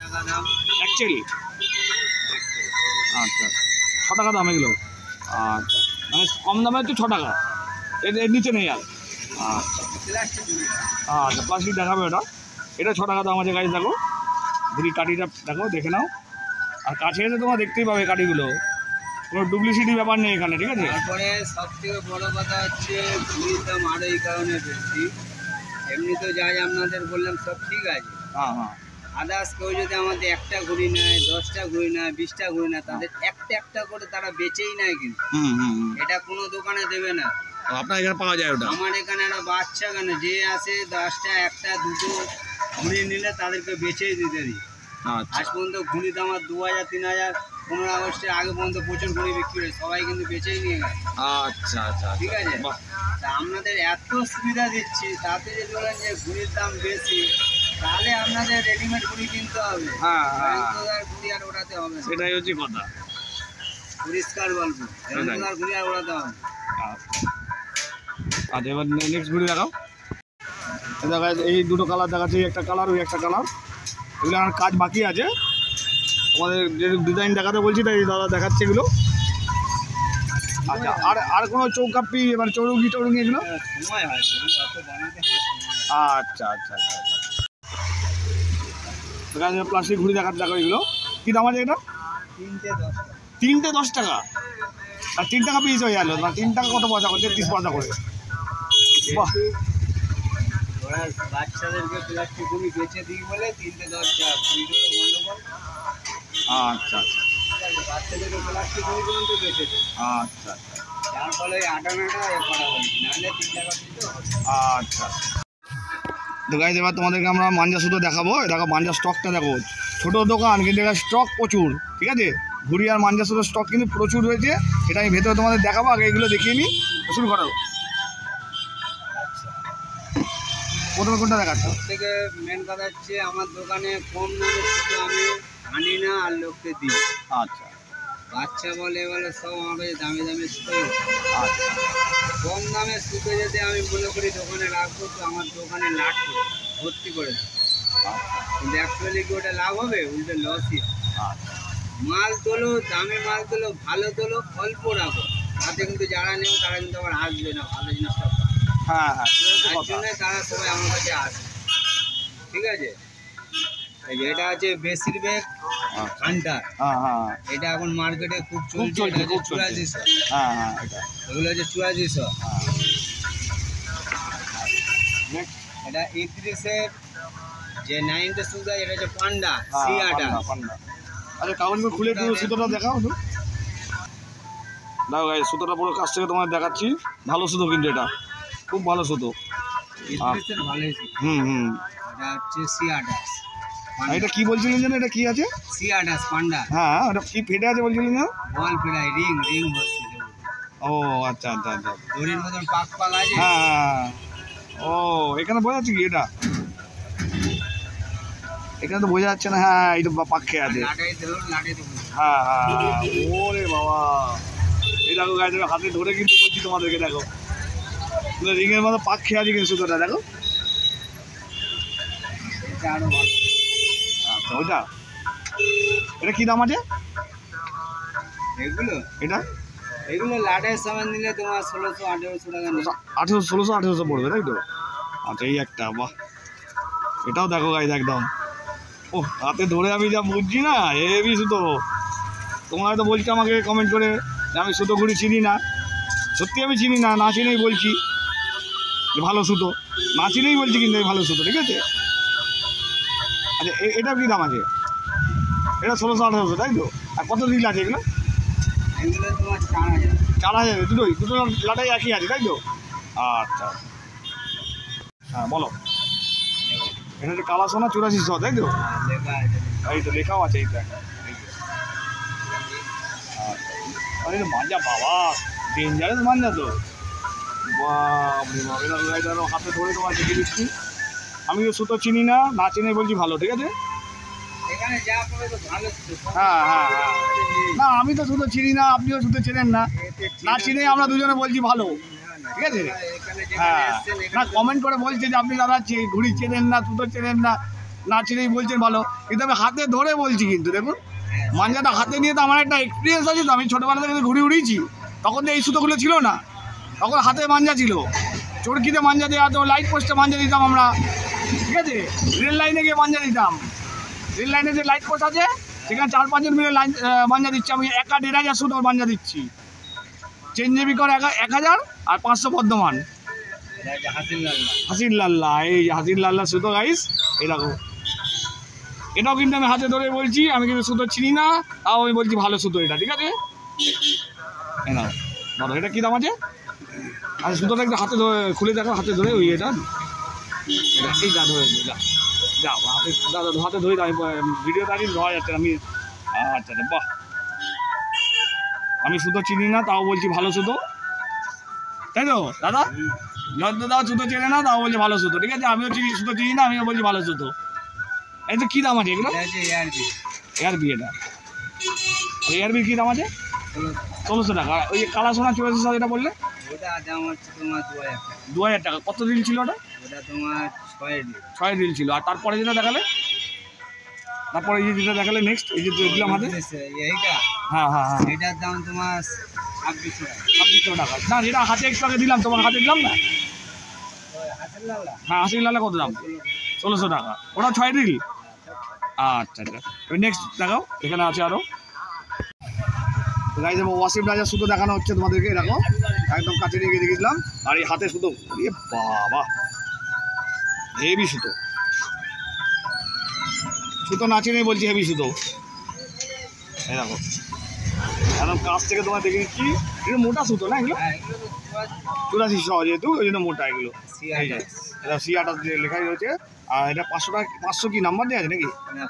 টাকা দাম অ্যাকচুয়ালি। আচ্ছা 6 টাকা দাম এগুলো। আচ্ছা মানে কম দামে হচ্ছে 6 টাকা, এর নিচে নেই আর। আচ্ছা আচ্ছা প্লাস্টিক দেখাবে ওটা, এটা 6 টাকা দাম আছে গাছ। দেখো ঘুড়ি কাঠিটা দেখো, দেখে নাও। আর কাছে এসে তোমার দেখতেই পাবে কাঠিগুলো, কোনো ডুপ্লিসিটি ব্যাপার নেই এখানে, ঠিক আছে। তারপরে সব থেকে বড় কথা হচ্ছে ঘুড়ির দাম আরও এই কারণে বেশি। এমনি তো যাই আপনাদের বললাম সব ঠিক আছে, হ্যাঁ হ্যাঁ আদার্স কেউ যদি আমাদের একটা ঘুড়ি নেয়, 10টা ঘুড়ি নেয়, 20টা ঘুড়ি নেয়, তাদের একটা একটা করে তারা বেচেই নেয় কিন্তু। এটা কোনো দোকানে দেবে না, আপনার এখানে পাওয়া যায় ওটা। আমার এখানে একটা বাচ্চা কেন যে আসে 10টা, 1টা, 2টো ঘুড়ি নিলে তাদেরকে বেচেই দিতে দিই। আচ্ছা আজ পর্যন্ত ঘুড়ি দাম 2000, 3000, 15 আগস্টের আগে পর্যন্ত প্রচুর ঘুড়ি বিক্রি হয়েছে, সবাই কিন্তু বেচেই নিয়ে গেছে। আচ্ছা আচ্ছা ঠিক আছে, তা আপনাদের এত সুবিধা দিচ্ছি, তাতে যদি বলেন যে ঘুড়ির দাম বেশি, তাহলে আপনাদের রেডিমেড ঘুড়ি কিনতে হবে। হ্যাঁ ঘুড়ি আর ওড়াতে হবে না, সেটাই হচ্ছে কথা, পরিষ্কার গল্প। ঘুড়ি আর ওড়াতে হবে। আচ্ছা এবার নেক্সট ঘুড়ি দেখাও। দেখা এই দুটো কালার দেখাচ্ছে, একটা কালার ওই একটা কালার। এগুলো আমার কাজ বাকি আছে, তোমাদের যে ডিজাইন দেখাতে বলছি তাই দাদা দেখাচ্ছে এগুলো। আচ্ছা আর কোনো চৌকাপ্পি মানে চৌরুঙ্গি এগুলো? সময় হয় আচ্ছা আচ্ছা আচ্ছা আচ্ছা প্লাস্টিক ঘুড়ি দেখাতে দেখো এগুলো কী দাম আছে এটা? 3টে 10 টাকা। আর 3 টাকা পিস হয়ে গেল, মানে 3 টাকা কত পয়সা করে? 33 পয়সা করে। বাহ, বাচ্চাদেরকে প্লাস্টিক ঘুড়ি বেচে দিই বলে 3টে 10 টাকা, গন্ডগোল। আচ্ছা আচ্ছা বাচ্চাদেরকে প্লাস্টিক ঘুড়ি পর্যন্ত বেচে দিই। আচ্ছা যার ফলে আটানাটা করা হয়েছে, নাহলে 3 টাকা দিত। আচ্ছা তো গাইজ এবার তোমাদেরকে আমরা মাঞ্জা সুতো দেখাবো। দেখো মাঞ্জা স্টকটা দেখো, ছোটো দোকান কিন্তু এখানে স্টক প্রচুর, ঠিক আছে। ঘুড়ি আর মাঞ্জা সুতোর স্টক কিন্তু প্রচুর রয়েছে, সেটা আমি ভেতরে তোমাদের দেখাবো। আগে এগুলো দেখিয়ে নিই, শুরু করো। প্রথমে কোনটা দেখাচ্ছ? থেকে মেন কথা হচ্ছে আমার দোকানে কম দামে সুতো আমি আনি না আর লোককে দিই। আচ্ছা বাচ্চা বলে সব আমার কাছে দামি দামি সুতো। আচ্ছা কম দামে সুতো যদি আমি মনে করি দোকানে রাখবো, তো আমার দোকানে লাট করে ভর্তি করে দেবো। কিন্তু অ্যাকচুয়ালি কি ওটা লাভ হবে? উল্টে লসই হবে। মাল তোলো, দামি মাল তোলো, ভালো তোলো, অল্প রাখো, তাতে কিন্তু যারা নেব তারা কিন্তু আবার আসবে না ভালো জিনিসটা। হ্যাঁ হ্যাঁ তার জন্য তারা সবাই আমার কাছে আসে, ঠিক আছে। এটা আছে বেশিরভাগ হান্টার, এটা এখন মার্কেটে খুব চলছে। এটা হচ্ছে 8400। এগুলো হচ্ছে 8400। এটা 31-এর যে 9টে সুতো, এটা হচ্ছে পান্ডা C8। আচ্ছা কাগজগুলো খুলে একটু সুতোটা দেখাও একটু। দেখো গাইস সুতোটা পুরো কাছ থেকে তোমাদের দেখাচ্ছি, ভালো সুতো কিন্তু এটা খুব ভালো সুতো। এটা হচ্ছে C8। এটা কি বলছিলেন যেন, এটা কি আছে? C8 পান্ডা। হ্যাঁ ওটা কি ফেটে আছে বলছিলেন না? বল ফেটাই, রিং হচ্ছে। ও আচ্ছা আচ্ছা আচ্ছা, দড়ির মতন পাক আছে। হ্যাঁ ও এখানে বোঝা যাচ্ছে কি? এটা এখানে তো বোঝা যাচ্ছে না। হ্যাঁ এটা পাক খেয়ে আছে। হ্যাঁ ওরে বাবা, এই দেখো গায়ে দেখো, হাতে ধরে কিন্তু বলছি তোমাদেরকে, দেখো রিংয়ের মতো পাক খেয়ে আছে কিন্তু সুতোটা, দেখো। আচ্ছা ওইটা, এটা কি দাম আছে এগুলো? এগুলো লাটের সামান নিলে তোমার 1600-1800 টাকা। 1800 পড়বে তাই তো? আচ্ছা এই একটা, বাহ এটাও দেখো গাইজ একদম, ও হাতে ধরে আমি যা বুঝছি না, হেভি সুতো। তোমরা হয়তো বলছো আমাকে কমেন্ট করে যে আমি সুতো ঘুড়ি চিনি না। সত্যি আমি চিনি না, না চিনেই বলছি যে ভালো সুতো, না চিনেই বলছি কিন্তু ভালো সুতো, ঠিক আছে। আচ্ছা এটা কি দাম আছে? এটা 1600-1800 তাই তো? আর কত রিল আছে এগুলো? এগুলো তোমার 4000। 4000 দুটো লাটাই একই আছে তাই তো? আচ্ছা হ্যাঁ বলো। এটা হচ্ছে কালা সোনা 8400 তাই তো? এই তো লেখাও আছে এইটা। আরে মাঞ্জা বাবা, ডেঞ্জারাস মাঞ্জা তো, বাপরে বাপ। এটা হাতে ধরে তোমার দেখে দিচ্ছি, আমি তো সুতো চিনি না, না চিনে বলছি ভালো, ঠিক আছে। হ্যাঁ না আমি তো সুতো চিনি না, আপনিও সুতো চেনেন না, না চিনে আমরা দুজনে বলছি ভালো, ঠিক আছে। হ্যাঁ না কমেন্ট করে বলছে যে আপনি দাদা ঘুড়ি চেনেন না, সুতো চেনেন না, না চিনেই বলছেন ভালো, কিন্তু আমি হাতে ধরে বলছি কিন্তু দেখুন মাঞ্জাটা হাতে নিয়ে তো আমার একটা এক্সপিরিয়েন্স আছে, তো আমি ছোটোবেলা থেকে ঘুরে উড়িয়েছি, তখন তো এই সুতোগুলো ছিল না, তখন হাতে মাঞ্জা ছিল, চরকিতে মাঞ্জা দেওয়া তো, লাইট পোস্টে মাঞ্জা দিতাম আমরা, ঠিক আছে, রেল লাইনে গিয়ে মাঞ্জা দিতাম, রেল লাইনে যে লাইট পোস্ট আছে সেখানে 4-5 জন মিলে লাইন মাঞ্জা দিচ্ছি, আমি 1,500 সুতো মাঞ্জা দিচ্ছি, চেঞ্জেবি করে 1,000 আর 500 বর্ধমান। হাসির লাল্লা, এই হাসির লাল্লা সুতো গাইস, এরকম এটাও কিন্তু আমি হাতে ধরে বলছি, আমি কিন্তু সুতো চিনি না, তাও আমি বলছি ভালো সুতো এটা, ঠিক আছে। ধরো এটা কী দাম আছে, আর সুতোটা একটু হাতে ধরে খুলে দেখো, হাতে ধরে ওই এটা এই যা ধরে যা যা হাতে দাদা হাতে ধরে আমি ভিডিও দাঁড়িয়ে ধরা যাচ্ছে আমি। আচ্ছা আচ্ছা, বাহ, আমি সুতো চিনি না তাও বলছি ভালো সুতো, তাই তো দাদা? যত দাও সুতো চেনে না তাও বলছি ভালো সুতো, ঠিক আছে, আমিও সুতো চিনি না, আমিও বলছি ভালো সুতো। এই তো কী দাম আছে এগুলো? এআরবি, এটা এআরবির কী দাম আছে? 1600 টাকা। ওই কালা সোনা 8400 যেটা বললে ওটা দাম হচ্ছে তোমার 2000 টাকা। কত রিল ছিল ওটা? ওটা তোমার 6 রিল ছিল। আর তারপরে যেটা দেখালে, তারপরে এই যেটা দেখালে নেক্সট, এই যে দিলাম হাতে, এইটা, হ্যাঁ হ্যাঁ হ্যাঁ, এটার দাম তোমার 2600 টাকা। 2600 টাকা। না, যেটা হাতে একটু আগে দিলাম, তোমার হাতে দিলাম না, হ্যাঁ হাসির লালা কত দাম? 1600 টাকা। ওটা 6 রিল। আচ্ছা আচ্ছা, নেক্সট দেখাও, এখানে আছে আরও গাইজ। ওয়াসিম রাজার সুতো দেখানো হচ্ছে তোমাদেরকে, দেখো একদম কাছে নিয়ে গিয়ে দেখিয়েছিলাম। আর এই হাতে সুতো, এ বাবা হেভি সুতো, সুতো নাচে নেই বলছি, হেভি সুতো। এই দেখো একদম কাছ থেকে তোমার দেখে দিচ্ছি, এগুলো মোটা সুতো না, এগুলো 8400 যেহেতু ওই জন্য মোটা এগুলো। এটা C28 লেখাই রয়েছে। আর এটা 500 টাকা, 500 কি নাম্বার দেওয়া আছে নাকি?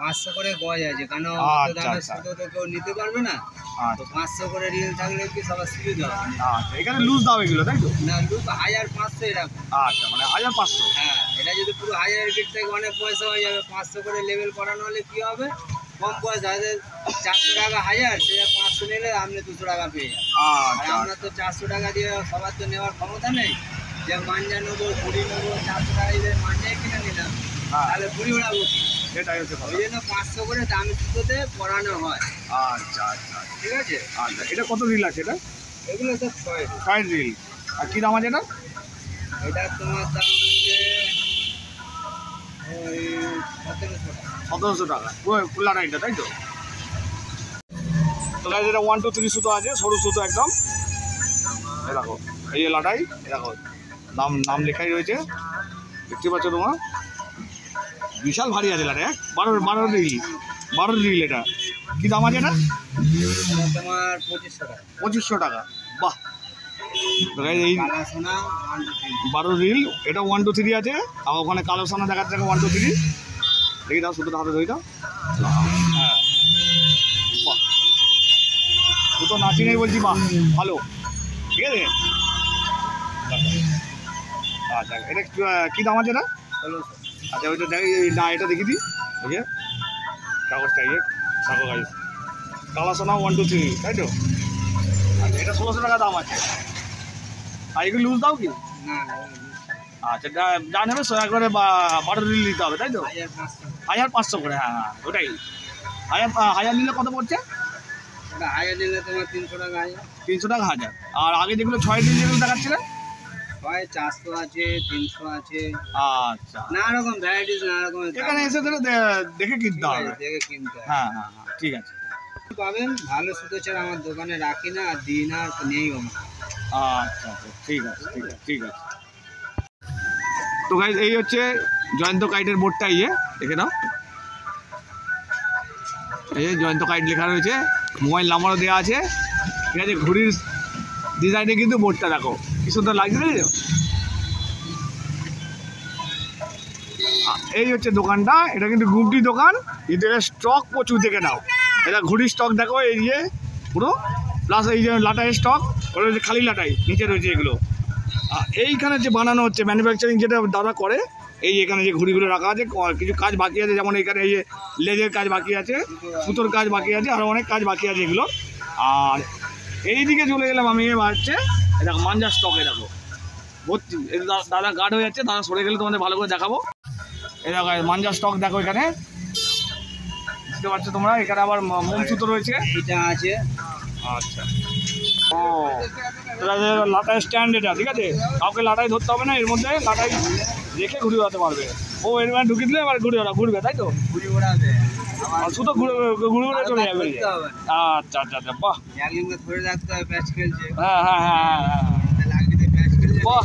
500 করে গজ আছে, কারণ সুতো তো কেউ নিতে পারবে না, তো 500 করে রিল থাকলে কি সবার সুবিধা হবে। আচ্ছা, এখানে লুজ দাও এগুলো, তাই তো? না, লুজ 1500 এরকম। আচ্ছা, মানে 1500। হ্যাঁ, এটা যদি পুরো 1000 ফিট থেকে অনেক পয়সা হয়ে যাবে। 500 করে লেভেল করানো হলে কি হবে, কম পয়সা, 400 টাকা 1000, সেটা 500 নিলে আপনি 200 টাকা পেয়ে যাবেন। আর আমরা তো 400 টাকা দিয়ে সবার তো নেওয়ার ক্ষমতা নেই, যে মাঞ্জা নেবো, ঘুড়ি নেবো, 400 টাকা দিয়ে মাঞ্জাই কিনে নিলাম, তাহলে ঘুড়ি ওড়াবো কি? সেটাই হচ্ছে ওই জন্য 500 করে দামি সুতোতে পরানো হয়। আচ্ছা আচ্ছা, ঠিক আছে। আচ্ছা, এটা কত রিল আছে এটা? এগুলো তো 6 রিল। আর কী দাম আছে এটা? এটা তোমার দাম হচ্ছে ওই 1700 টাকা। 1700 টাকা পুরো লাটাইটা, তাই তো? তো গাইজ, এটা 1 2 3 সুতো আছে, সরু সুতো একদম। এই দেখো, এই যে লাটাই, দেখো নাম লেখাই রয়েছে, দেখতে পাচ্ছ তোমার, বিশাল ভারী আছে লাটাই। 12 রিল। এটা কী দাম আছে এটা? তোমার 2500 টাকা। 2500 টাকা, বাহ। তো গাইজ, এই কালা সোনা 12 রিল, এটা 1 2 3 আছে। আর ওখানে কালো সোনা দেখাচ্ছে 1 2 3। দেখি দাও, সুতোটা হাতে ধরি দাও। হ্যাঁ, বাহ, সুতো নাচি নেই বলছি, বাহ ভালো, ঠিক আছে। আচ্ছা, এটা কী দাম আছে এটা? 1600। আচ্ছা, ওইটা দেখি না, এটা দেখি দিই, ওই যে কাগজটা, ইয়ে দেখো গাইজ, কালা সোনা 1 2 3, তাই তো? আচ্ছা, এটা 1600 টাকা দাম আছে। আর এগুলো লুজ দাও কি? না, আচ্ছা, যা নেবে 100 করে 12 রিল নিতে হবে, তাই তো? 1500 করে, হ্যাঁ হ্যাঁ, ওটাই। 1000 নিলে কত পড়ছে? ওটা 1000 নিলে তোমার 300 টাকা। 300 টাকা 1000। আর আগে যেগুলো 6 রিল যেগুলো দেখাচ্ছিলে, 400 আছে, 300 আছে, আচ্ছা, নানা রকম ভ্যারাইটিস, নানা রকম। এখানে এসে দেখে কিনতে হবে। দেখে কিনতে হবে। হ্যাঁ হ্যাঁ হ্যাঁ, ঠিক আছে। পাবেন ভালো সুতো ছাড়া আমার দোকানে রাখি না, আর দিই না, নেই আমার। আচ্ছা আচ্ছা, ঠিক আছে ঠিক আছে ঠিক আছে। তো গাইজ, এই হচ্ছে জয়ন্ত কাইটের বোর্ডটা, ইয়ে দেখে নাও, এই যে জয়ন্ত কাইট লেখা রয়েছে, মোবাইল নাম্বারও দেওয়া আছে, ঠিক আছে। ঘুড়ির ডিজাইনে কিন্তু বোর্ডটা দেখো কি সুন্দর লাগছে, তাই তো? এই হচ্ছে দোকানটা, এটা কিন্তু গুমটি দোকান, কিন্তু এটা স্টক প্রচুর, দেখে নাও। এটা ঘুড়ির স্টক দেখো, এই যে পুরো, প্লাস এই যে লাটাই স্টক, ওটা হচ্ছে খালি লাটাই, নিচে রয়েছে এগুলো। এইখানে যে বানানো হচ্ছে ম্যানুফ্যাকচারিং, যেটা দাদা করে, এই এখানে যে ঘুড়িগুলো রাখা আছে, কিছু কাজ বাকি আছে, যেমন এখানে এই যে লেজের কাজ বাকি আছে, সুতোর কাজ বাকি আছে, আরও অনেক কাজ বাকি আছে এগুলো। আর এই দিকে চলে গেলাম আমি, হচ্ছে দেখো মাঞ্জার স্টকে দেখো ভর্তি, দাদা গার্ড হয়ে যাচ্ছে, দাদা সরে গেলে তোমাদের ভালো করে দেখাবো। এই দেখো মাঞ্জা স্টক দেখো এখানে, বুঝতে পারছো তোমরা, এখানে আবার মোম সুতো রয়েছে, এটা আছে। আচ্ছা ও এটা লাটাই স্ট্যান্ড, এটা ঠিক আছে, কাউকে লাটাই ধরতে হবে না, এর মধ্যে লাটাই রেখে ঘুরে বেড়াতে পারবে। ও এর মানে ঢুকিয়ে দিলে এবার ঘুরবে তাই তো, ঘুরে ওড়াবে, আর শুধু ঘুরে ঘুরে ঘুরে চলে যাবে। আচ্ছা আচ্ছা আচ্ছা বাহ, একজনকে ধরে রাখতে হবে, প্যাচ খেলছে। হ্যাঁ হ্যাঁ হ্যাঁ হ্যাঁ লাগবে প্যাচ খেলছে। বাহ,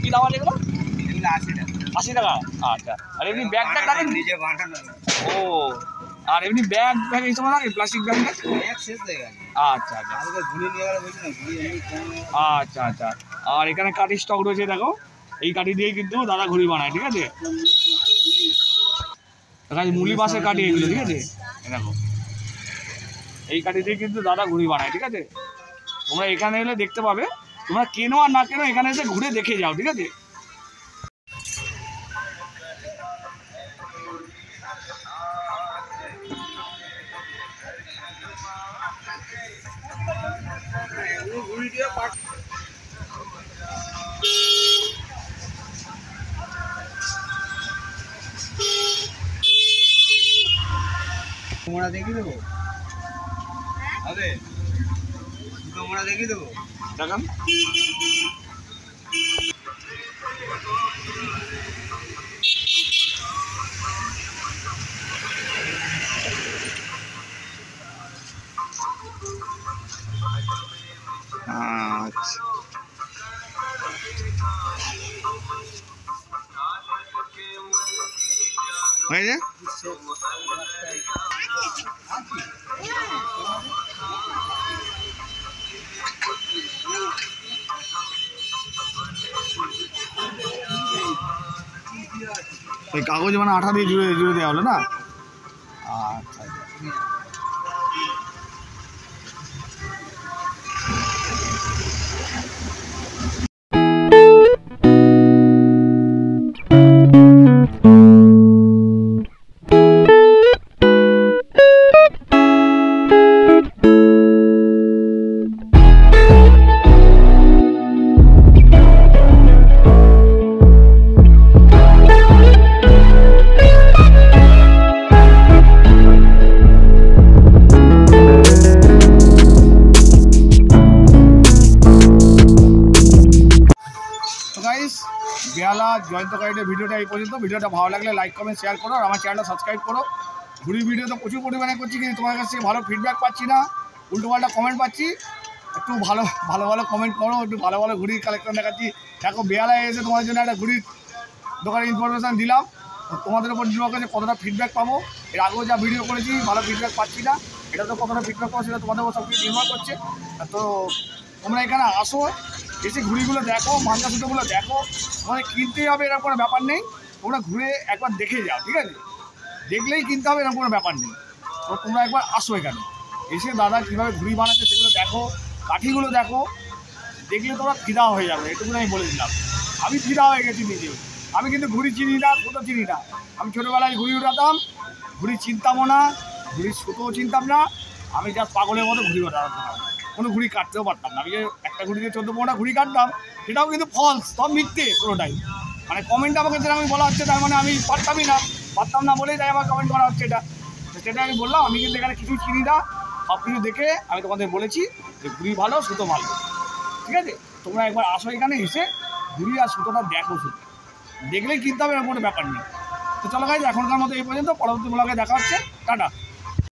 কী দাম আছে এগুলো? এগুলো 80 টাকা। 80 টাকা, আচ্ছা। আর এমনি ব্যাগ ট্যাগ রাখেন? নিজে বানানো। ও আর এমনি ব্যাগ ব্যাগ এই সময় লাগে, প্লাস্টিক ব্যাগ? এক শেষ হয়ে গেছে। আচ্ছা আচ্ছা কালকে ঘুরে নিয়ে গেলে বলছি না, ঘুরে এমনি কমে। আচ্ছা আচ্ছা। আর এখানে কাঠির স্টক রয়েছে দেখো, এই কাঠি দিয়েই কিন্তু দাদা ঘুড়ি বানায়, ঠিক আছে। মুলি বাঁশের কাঠি এগুলো, ঠিক আছে, দেখো এই কাঠি দিয়ে কিন্তু দাদা ঘুড়ি বানায়, ঠিক আছে। তোমরা এখানে এলে দেখতে পাবে, তোমরা কেনো আর না কেনো এখানে এসে ঘুরে দেখে যাও, ঠিক আছে। তোমরা দেখি দেবো হবে, তোমরা দেখি দেবো দেখান। আচ্ছা হয়েছে। ওই কাগজ মানে আঠা দিয়ে জুড়ে জুড়ে দেওয়া হলো না, আচ্ছা। বেহালা জয়ন্ত গাইডের ভিডিওটা এই পর্যন্ত। ভিডিওটা ভালো লাগলে লাইক কমেন্ট শেয়ার করো, আর আমার চ্যানেলটা সাবস্ক্রাইব করো। ঘুড়ির ভিডিও তো প্রচুর পরিমাণে করছি, কিন্তু তোমার কাছ থেকে ভালো ফিডব্যাক পাচ্ছি না, উল্টোপাল্টা কমেন্ট পাচ্ছি। একটু ভালো ভালো ভালো কমেন্ট করো, একটু ভালো ভালো ঘুড়ির কালেকশন দেখাচ্ছি। দেখো বেহালায় এসে তোমাদের জন্য একটা ঘুড়ির দোকানের ইনফরমেশান দিলাম, তোমাদের উপর নির্ভর করে কতটা ফিডব্যাক পাবো। এর আগেও যা ভিডিও করেছি ভালো ফিডব্যাক পাচ্ছি না, এটা তো কতটা ফিডব্যাক পাবো সেটা তোমাদের উপর সব কিছু নির্ভর করছে। তো তোমরা এখানে আসো, এসে ঘুড়িগুলো দেখো, মাঞ্জা সুতোগুলো দেখো, তোমাদের কিনতেই হবে এরকম কোনো ব্যাপার নেই, তোমরা ঘুরে একবার দেখে যাও, ঠিক আছে, দেখলেই কিনতে হবে এরকম কোনো ব্যাপার নেই। তো তোমরা একবার আসো এখানে, এসে দাদা কীভাবে ঘুড়ি বানাচ্ছে সেগুলো দেখো, কাঠিগুলো দেখো, দেখলে তোমরা ফিদা হয়ে যাবে, এটুকুনি আমি বলে দিলাম। আমি ফিদা হয়ে গেছি নিজেও। আমি কিন্তু ঘুড়ি চিনি না, সুতো চিনি না। আমি ছোটোবেলায় ঘুড়ি উঠাতাম, ঘুড়ি চিনতামও না, ঘুড়ির সুতোও চিনতাম না। আমি জাস্ট পাগলের মতো ঘুড়ি ওঠাতাম, কোনো ঘুড়ি কাটতেও পারতাম না। আমি যে একটা ঘুড়ি দিয়ে 14-15টা ঘুড়ি কাটতাম, সেটাও কিন্তু ফলস, সব মিথ্যে পুরোটাই। মানে কমেন্ট আমাকে যেটা আমি বলা হচ্ছে, তার মানে আমি পারতাম না বলেই তাই আমার কমেন্ট করা হচ্ছে এটা। তো সেটা আমি বললাম, আমি কিন্তু এখানে কিছুই চিনি না, সব কিছু দেখে আমি তোমাদের বলেছি যে ঘুড়ি ভালো, সুতো ভালো, ঠিক আছে। তোমরা একবার আসো এখানে, এসে ঘুড়ি আর সুতোটা দেখো, শুধু দেখলেই কিনতে হবে এরকম কোনো ব্যাপার নেই। তো চলো গাইজ, এখনকার মতো এই পর্যন্ত, পরবর্তী ব্লগে দেখা হচ্ছে, টাটা।